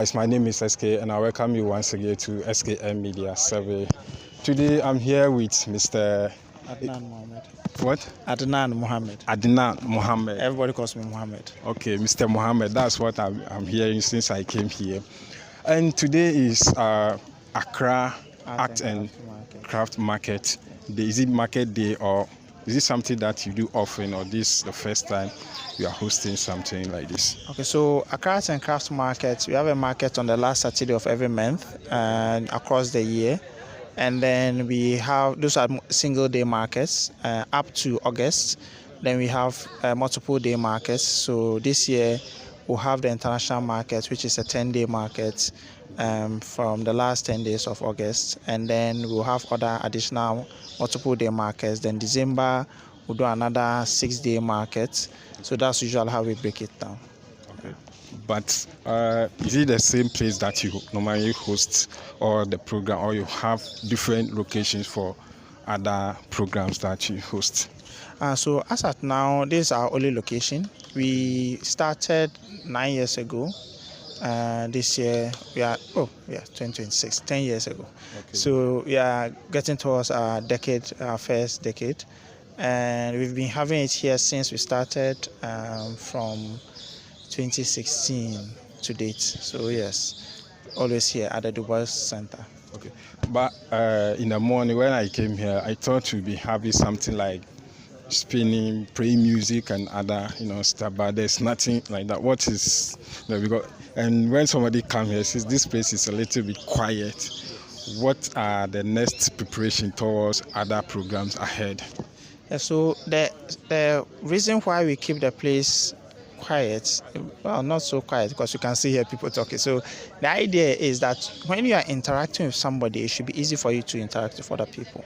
Guys, my name is S.K. and I welcome you once again to S.K.M Media Survey. Today I'm here with Mr. Adnan Mohammed. What? Adnan Mohammed. Adnan Mohammed. Everybody calls me Mohammed. Okay, Mr. Mohammed, that's what I'm hearing since I came here. And today is Accra Art and Craft Market. Is it market day or is it something that you do often, or this is the first time you are hosting something like this? Okay, so Accra Art and Crafts Market, we have a market on the last Saturday of every month and across the year. And then we have, those are single day markets up to August. Then we have multiple day markets. So this year we'll have the international market, which is a 10-day market from the last 10 days of August. And then we'll have other additional multiple day markets. Then December we'll do another 6-day market. So that's usually how we break it down. Okay. But is it the same place that you normally host or the program, or you have different locations for other programs that you host? So as at now, this is our only location. We started 9 years ago. This year we are 2026, 10 years ago. Okay. So we are getting towards our first decade, and we've been having it here since we started from 2016 to date. So yes, always here at the Dubai Center. Okay, but in the morning when I came here, I thought we'd be having something like spinning, playing music and other stuff, but there's nothing like that. What is we got? And when somebody comes here, says this place is a little bit quiet, what are the next preparation towards other programs ahead? Yeah, so the reason why we keep the place quiet, well, not so quiet, because you can see here people talking. So the idea is that when you are interacting with somebody, it should be easy for you to interact with other people.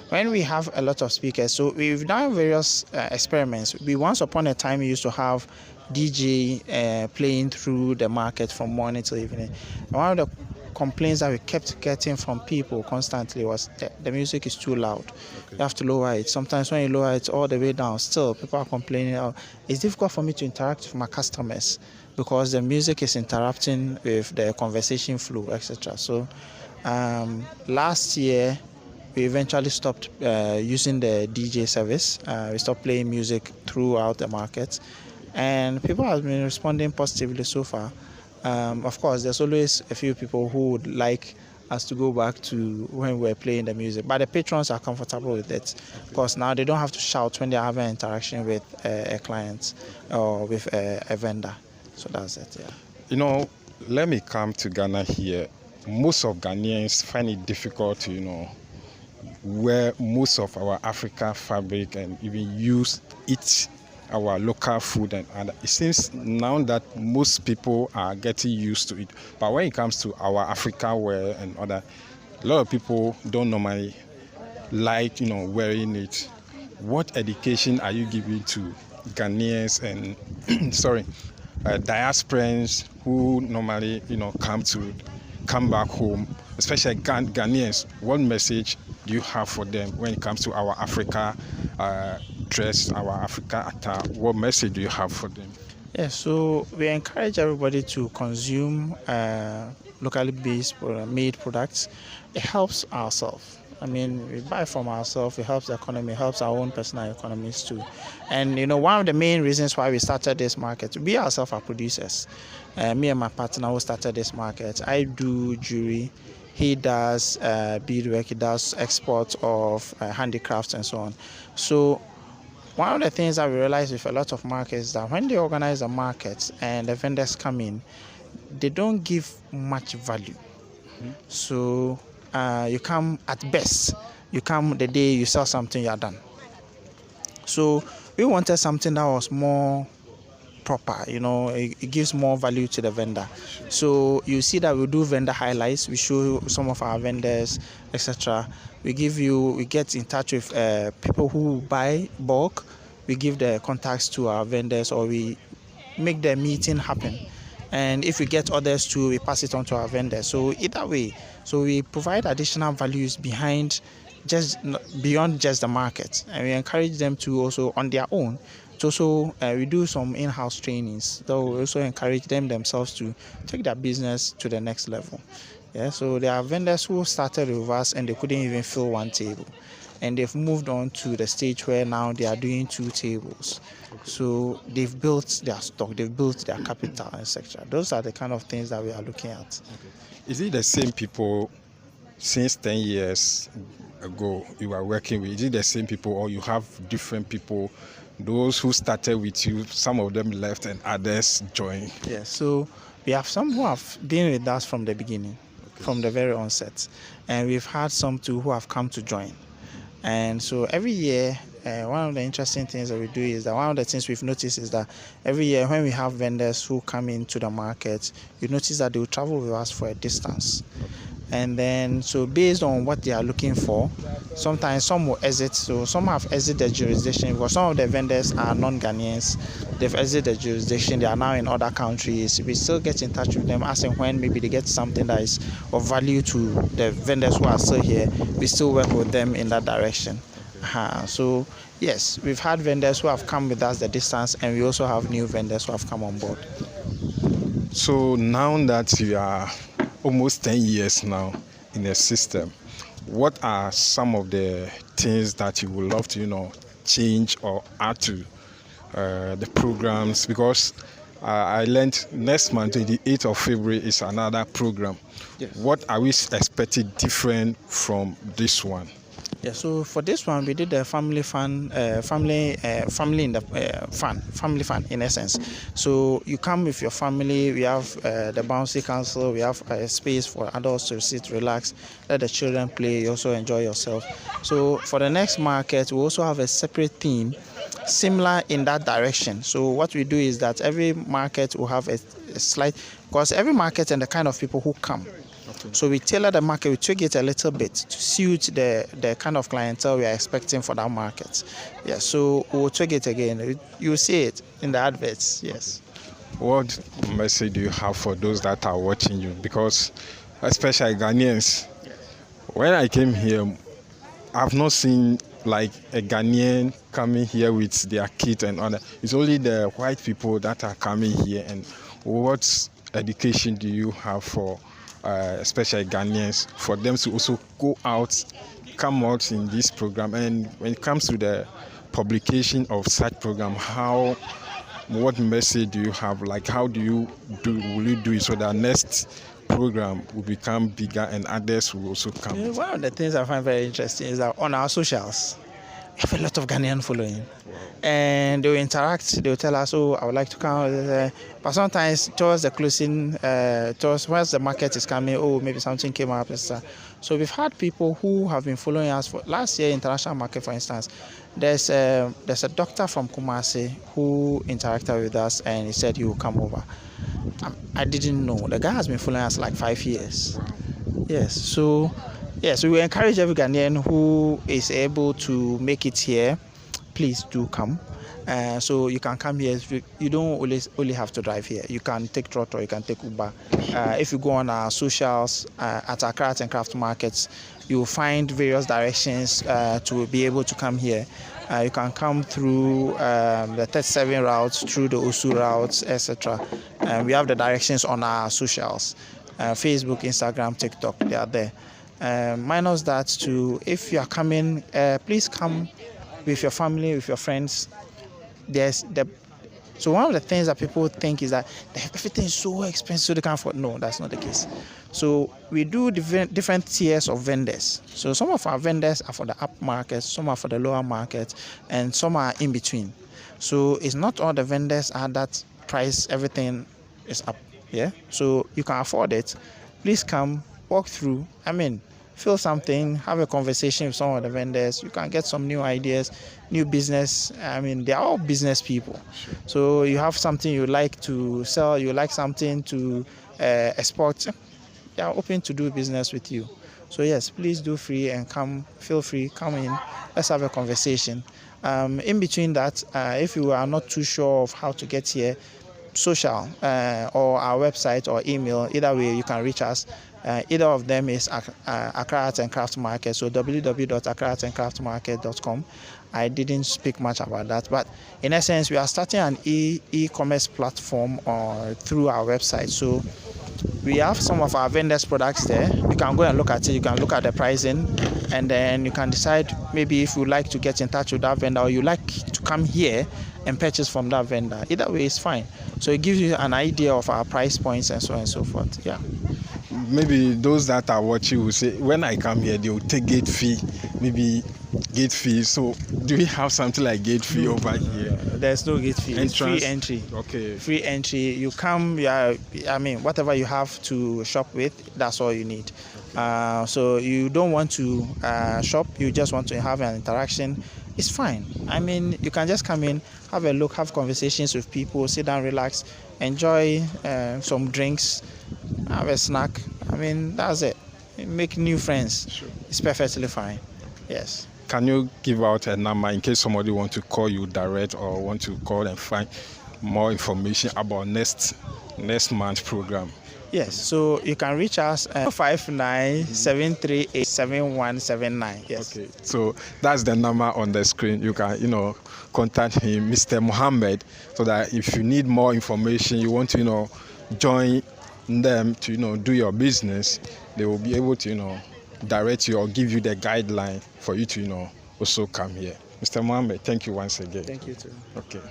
When we have a lot of speakers, so we've done various experiments. We once upon a time used to have DJ playing through the market from morning till evening. And one of the complaints that we kept getting from people constantly was that the music is too loud. Okay. You have to lower it. Sometimes when you lower it all the way down, still people are complaining, oh, it's difficult for me to interact with my customers because the music is interrupting with the conversation flow, etc. So last year we eventually stopped using the DJ service. We stopped playing music throughout the market, and people have been responding positively so far. Of course, there's always a few people who would like us to go back to when we were playing the music, but the patrons are comfortable with it because now they don't have to shout when they're having an interaction with a client or with a vendor. So that's it, yeah. Let me come to Ghana here. Most of Ghanaians find it difficult to, wear most of our African fabric and even eat our local food and other. It seems now that most people are getting used to it, but when it comes to our African wear and other, a lot of people don't normally like wearing it. What education are you giving to Ghanaians and diasporans who normally come back home, especially Ghanaians? What message do you have for them when it comes to our Africa dress, our Africa attire? What message do you have for them? Yeah, so we encourage everybody to consume locally based made products. It helps ourselves. I mean, we buy from ourselves, it helps the economy, it helps our own personal economies too. And one of the main reasons why we started this market, we ourselves are producers. Me and my partner who started this market, I do jewelry, he does beadwork, he does export of handicrafts and so on. So one of the things that we realize with a lot of markets is that when they organize a market and the vendors come in, they don't give much value. Mm-hmm. So you come at best, you come the day you sell something, you're done. So we wanted something that was more proper, it gives more value to the vendor. So you see that we do vendor highlights, we show some of our vendors, etc. We get in touch with people who buy bulk, we give the contacts to our vendors, or we make the meeting happen. And if we get others too, we pass it on to our vendors. So either way, so we provide additional values beyond just the market, and we encourage them to also on their own also we do some in-house trainings that will also encourage them themselves to take their business to the next level. Yeah, so there are vendors who started with us and they couldn't even fill one table, and they've moved on to the stage where now they are doing 2 tables. So they've built their stock, they've built their capital, etc. Those are the kind of things that we are looking at. Is it the same people since 10 years ago you are working with? Is it the same people, or you have different people? Those who started with you, some of them left and others joined. Yeah, so we have some who have been with us from the beginning, from the very onset, and we've had some too who have come to join. And so every year, one of the interesting things that we do is that one of the things we've noticed is that every year when we have vendors who come into the market, you notice that they will travel with us for a distance. And then, so based on what they are looking for, sometimes some will exit. So some have exited the jurisdiction because some of the vendors are non-Ghanaians. They've exited the jurisdiction. They are now in other countries. We still get in touch with them as and when maybe they get something that is of value to the vendors who are still here. We still work with them in that direction. So yes, we've had vendors who have come with us the distance, and we also have new vendors who have come on board. So now that you are almost 10 years now in the system, what are some of the things that you would love to, change or add to the programs? Because I learned next month, the 8th of February, is another program. Yes. What are we expecting different from this one? Yeah, so for this one, we did the family fun, family in the family fun in essence. So you come with your family. We have the bouncy council. We have a space for adults to sit, relax, let the children play. You also enjoy yourself. So for the next market, we also have a separate theme, similar in that direction. So what we do is that every market will have a slight, because every market and the kind of people who come. So we tailor the market, we tweak it a little bit to suit the kind of clientele we are expecting for that market. Yeah, so we'll tweak it again. You'll see it in the adverts, yes. What message do you have for those that are watching you? Because especially Ghanaians, when I came here, I've not seen like a Ghanaian coming here with their kit and all that. It's only the white people that are coming here. And what education do you have for especially Ghanaians, for them to also come out in this program? And when it comes to the publication of such program, what message do you have? Like, will you do it so that next program will become bigger and others will also come? Yeah, one of the things I find very interesting is that on our socials, we have a lot of Ghanaian following. And they will interact, they will tell us, I would like to come. But sometimes towards the closing, towards once the market is coming, maybe something came up. So we've had people who have been following us for last year, international market, for instance. There's a doctor from Kumasi who interacted with us and he said he will come over. I didn't know. The guy has been following us like 5 years. Yes, so we encourage every Ghanaian who is able to make it here, please do come. So you can come here. You don't only have to drive here. You can take trotto, you can take Uber. If you go on our socials at Accra Art Crafts Markets, you will find various directions to be able to come here. You can come through the 37 routes, through the Osu routes, etc. We have the directions on our socials, Facebook, Instagram, TikTok. They are there. Minus that too, if you are coming, please come with your family, with your friends. So one of the things that people think is that everything is so expensive, so they can't afford. No, that's not the case. So we do different tiers of vendors. So some of our vendors are for the up market, some are for the lower market, and some are in between. So it's not all the vendors are that price, everything is up. Yeah. So you can afford it. Please come, walk through. Feel something, have a conversation with some of the vendors. You can get some new ideas, new business. They are all business people. Sure. So you have something you like to sell, you like something to export. They are open to do business with you. So yes, please do free and come. Feel free, come in. Let's have a conversation. In between that, if you are not too sure of how to get here, social or our website or email. Either way, you can reach us. Either of them is Accra Art and Crafts Market. So www.accraartandcraftsmarket.com. I didn't speak much about that, but in essence, we are starting an e-commerce platform through our website. So we have some of our vendors' products there. You can go and look at it. You can look at the pricing, and then you can decide maybe if you like to get in touch with that vendor or you like to come here and purchase from that vendor. Either way is fine. So it gives you an idea of our price points and so on and so forth. Yeah. Maybe those that are watching will say, when I come here, they will take gate fee, maybe gate fee. So do we have something like gate fee over here? There's no gate fee. It's free entry. Okay. Free entry. You come, whatever you have to shop with, that's all you need. So you don't want to shop, you just want to have an interaction. It's fine. I mean, you can just come in, have a look, have conversations with people, sit down, relax, enjoy some drinks, have a snack. I mean, that's it. Make new friends. Sure. It's perfectly fine. Yes. Can you give out a number in case somebody want to call you direct or want to call and find more information about next month program? Yes, so you can reach us at 59-738-7179. Yes. Okay, so that's the number on the screen. You can, contact him, Mr. Mohammed, so that if you need more information, you want to, join them to, do your business, they will be able to, direct you or give you the guideline for you to, also come here. Mr. Mohammed, thank you once again. Thank you too. Okay.